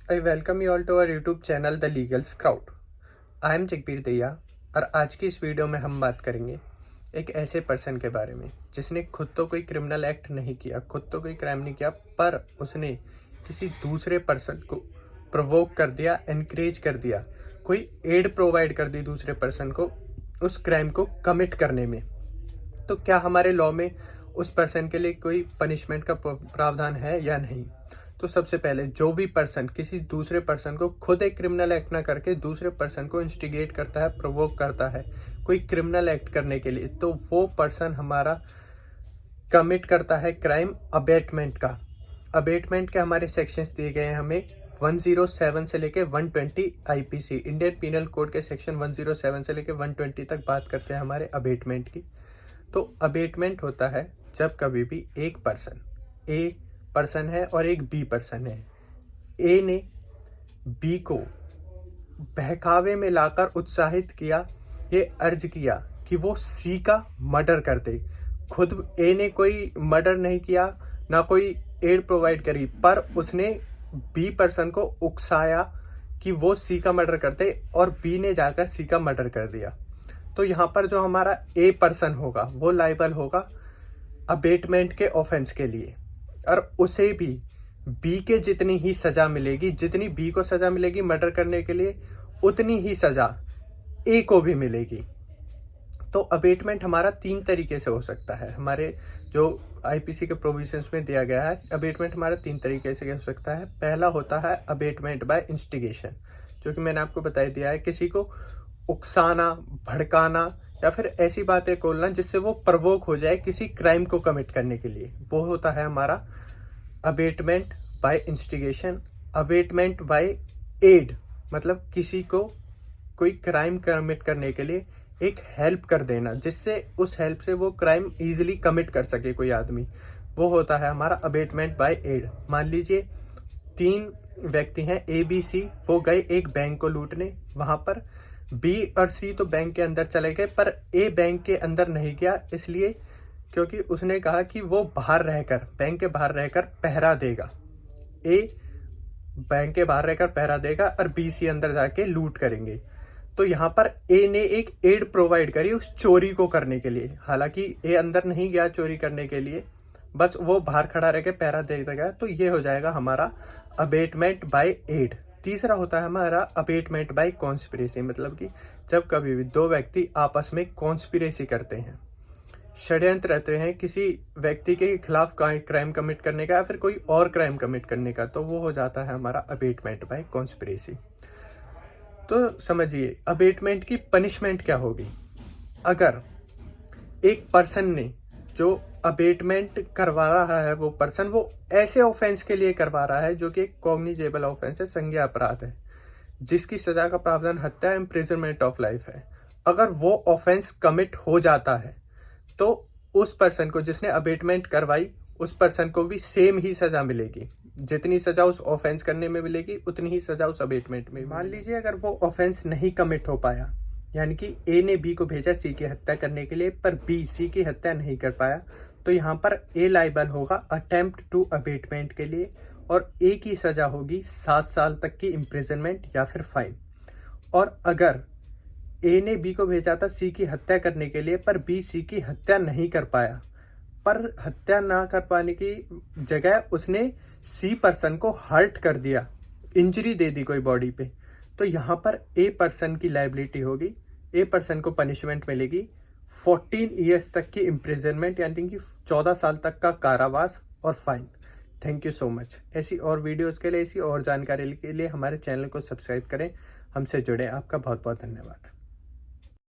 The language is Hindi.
I welcome you all to our YouTube channel The Legal Scout. I am Jagbir दैया और आज की इस वीडियो में हम बात करेंगे एक ऐसे पर्सन के बारे में जिसने खुद तो कोई क्रिमिनल एक्ट नहीं किया, खुद तो कोई क्राइम नहीं किया, पर उसने किसी दूसरे पर्सन को प्रोवोक कर दिया, एनकरेज कर दिया, कोई एड प्रोवाइड कर दी दूसरे पर्सन को उस क्राइम को कमिट करने में। तो क्या हमारे लॉ में उस पर्सन के लिए कोई पनिशमेंट का प्रावधान है या नहीं? तो सबसे पहले जो भी पर्सन किसी दूसरे पर्सन को खुद एक क्रिमिनल एक्ट ना करके दूसरे पर्सन को इंस्टिगेट करता है, प्रोवोक करता है कोई क्रिमिनल एक्ट करने के लिए, तो वो पर्सन हमारा कमिट करता है क्राइम अबेटमेंट का। अबेटमेंट के हमारे सेक्शंस दिए गए हैं हमें 107 से लेके 120 आईपीसी इंडियन पीनल कोड के सेक्शन 107 से लेके 120 तक बात करते हैं हमारे अबेटमेंट की। तो अबेटमेंट होता है जब कभी भी एक पर्सन ए पर्सन है और एक बी पर्सन है, ए ने बी को बहकावे में लाकर उत्साहित किया, ये अर्ज किया कि वो सी का मर्डर कर दे। खुद ए ने कोई मर्डर नहीं किया, ना कोई एड प्रोवाइड करी, पर उसने बी पर्सन को उकसाया कि वो सी का मर्डर कर दे और बी ने जाकर सी का मर्डर कर दिया। तो यहाँ पर जो हमारा ए पर्सन होगा वो लायबल होगा अबेटमेंट के ऑफेंस के लिए, और उसे भी बी के जितनी ही सज़ा मिलेगी, जितनी बी को सज़ा मिलेगी मर्डर करने के लिए, उतनी ही सज़ा ए को भी मिलेगी। तो अबेटमेंट हमारा 3 तरीके से हो सकता है। हमारे जो आईपीसी के प्रोविजंस में दिया गया है, अबेटमेंट हमारा 3 तरीके से हो सकता है। पहला होता है अबेटमेंट बाय इंस्टिगेशन, जो कि मैंने आपको बता दिया है, किसी को उकसाना, भड़काना या फिर ऐसी बातें बोलना जिससे वो प्रवोक हो जाए किसी क्राइम को कमिट करने के लिए, वो होता है हमारा abetment by instigation. Abetment by aid मतलब किसी को कोई क्राइम कमिट करने के लिए एक हेल्प कर देना, जिससे उस हेल्प से वो क्राइम इजीली कमिट कर सके कोई आदमी, वो होता है हमारा अबेटमेंट बाय एड। मान लीजिए 3 व्यक्ति हैं ए बी सी, वो गए एक बैंक को लूटने, वहाँ पर बी और सी तो बैंक के अंदर चले गए, पर ए बैंक के अंदर नहीं गया, इसलिए क्योंकि उसने कहा कि वो बाहर रहकर, बैंक के बाहर रहकर पहरा देगा। ए बैंक के बाहर रहकर पहरा देगा और बी सी अंदर जाके लूट करेंगे। तो यहाँ पर ए ने एक एड प्रोवाइड करी उस चोरी को करने के लिए, हालांकि ए अंदर नहीं गया चोरी करने के लिए, बस वो बाहर खड़ा रह के पहरा दे देगा। तो ये हो जाएगा हमारा अबेटमेंट बाय एड। तीसरा होता है हमारा अबेटमेंट बाय कॉन्स्पिरेसी, मतलब कि जब कभी भी 2 व्यक्ति आपस में कॉन्स्पिरेसी करते हैं, षड्यंत्र रहते हैं किसी व्यक्ति के खिलाफ क्राइम कमिट करने का या फिर कोई और क्राइम कमिट करने का, तो वो हो जाता है हमारा अबेटमेंट बाय कॉन्स्पिरेसी। तो समझिए अबेटमेंट की पनिशमेंट क्या होगी। अगर एक पर्सन ने जो अबेटमेंट करवा रहा है, वो पर्सन वो ऐसे ऑफेंस के लिए करवा रहा है जो कि एक कॉग्निजेबल ऑफेंस है, संज्ञेय अपराध है, जिसकी सजा का प्रावधान हत्या, इम्प्रिजनमेंट ऑफ लाइफ है। अगर वो ऑफेंस कमिट हो जाता है तो उस पर्सन को जिसने अबेटमेंट करवाई, उस पर्सन को भी सेम ही सजा मिलेगी, जितनी सजा उस ऑफेंस करने में मिलेगी उतनी ही सजा उस अबेटमेंट में। मान लीजिए अगर वो ऑफेंस नहीं कमिट हो पाया, यानी कि ए ने बी को भेजा सी की हत्या करने के लिए, पर बी सी की हत्या नहीं कर पाया, तो यहाँ पर ए लायबल होगा अटेम्प्ट टू अबेटमेंट के लिए, और ए की सजा होगी 7 साल तक की इम्प्रिजनमेंट या फिर फाइन। और अगर ए ने बी को भेजा था सी की हत्या करने के लिए, पर बी सी की हत्या नहीं कर पाया, पर हत्या ना कर पाने की जगह उसने सी पर्सन को हर्ट कर दिया, इंजरी दे दी कोई बॉडी पे, तो यहाँ पर ए पर्सन की लायबिलिटी होगी, ए पर्सन को पनिशमेंट मिलेगी 14 ईयर्स तक की इम्प्रिजनमेंट, यानी कि 14 साल तक का कारावास और fine. Thank you so much. ऐसी और वीडियोस के लिए, ऐसी और जानकारी के लिए हमारे चैनल को सब्सक्राइब करें, हमसे जुड़े। आपका बहुत बहुत धन्यवाद।